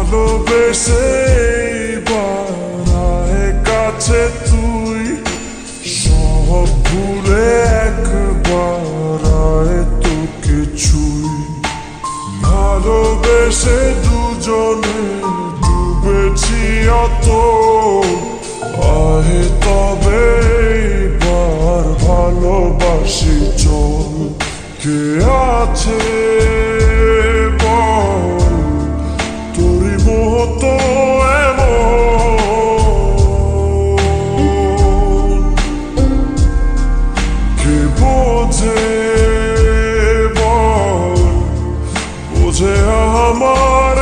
ভালোবেসে বাড়ায় কাছে তুই সব ভুলে একবার আয় তোকে ছুই ভালোবেসে দুজনে ডুবেছি অত আহে তবে এবার ভালোবাসি চল কে আছে বল তোরই মতো এমন কে বোঝে বল বোঝে আমার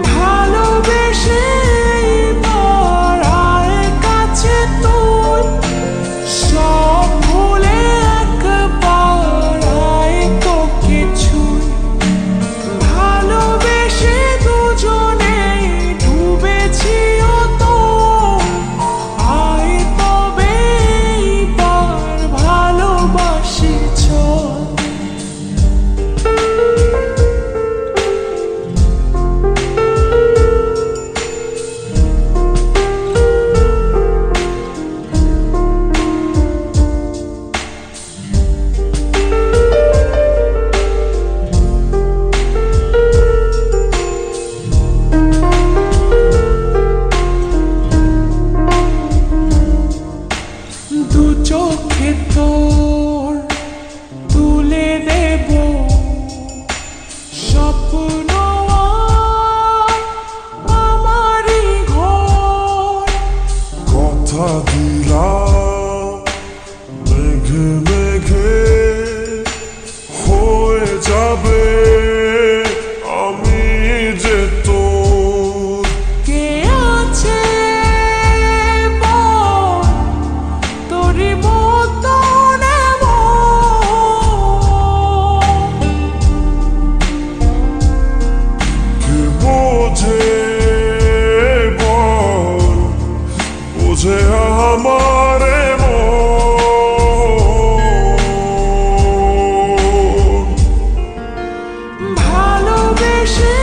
ভালোবেসে বাড়ায় কাছে তুই সব ভুলে একবার আয় তোকে ছুই ভালোবেসে দুজনে ডুবেছি অত আয় তবে এইবার ভালোবাসি চল দু চোখে তোর তুলে দেব স্বপ্ন আমারই ঘর কথা দিলাম মেঘে মেঘে হয়ে যাবে আমি যে তোর কে আছে বল তোরই মতো কে বোঝে বল বোঝে আমার ভালোবেসে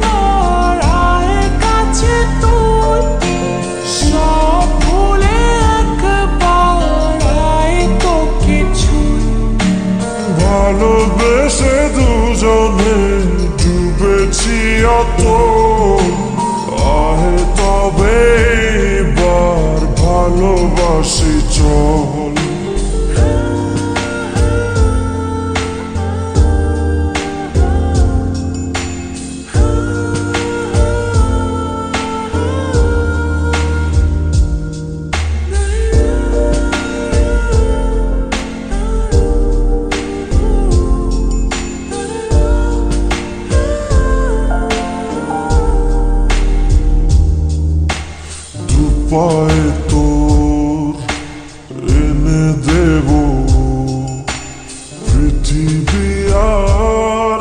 বাড়ায় কাছে তুই সব ভুলে একবার আয় তোকে ছুই ভালোবেসে দুজনে ডুবেছি অত আহে তবে এবার ভালোবাসি চল দুপায়ে তোর এনে দেব পৃথিবী আর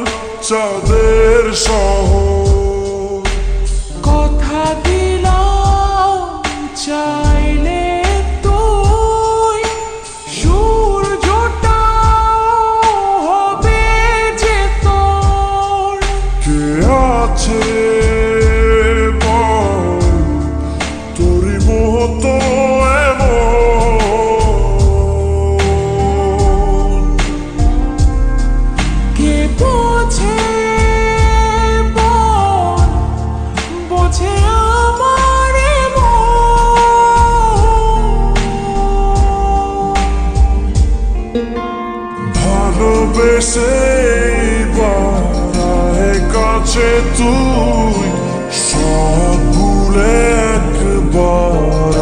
চাঁদের শহর কথা দিলাম চাইলে তুই সূর্যটা হবে যে তোর কে আছে বল তোরই মতো এমন কে বোঝে বল বোঝে আমার ভালোবেসে বাড়ায় কাছে তুই সব ভুলে একবার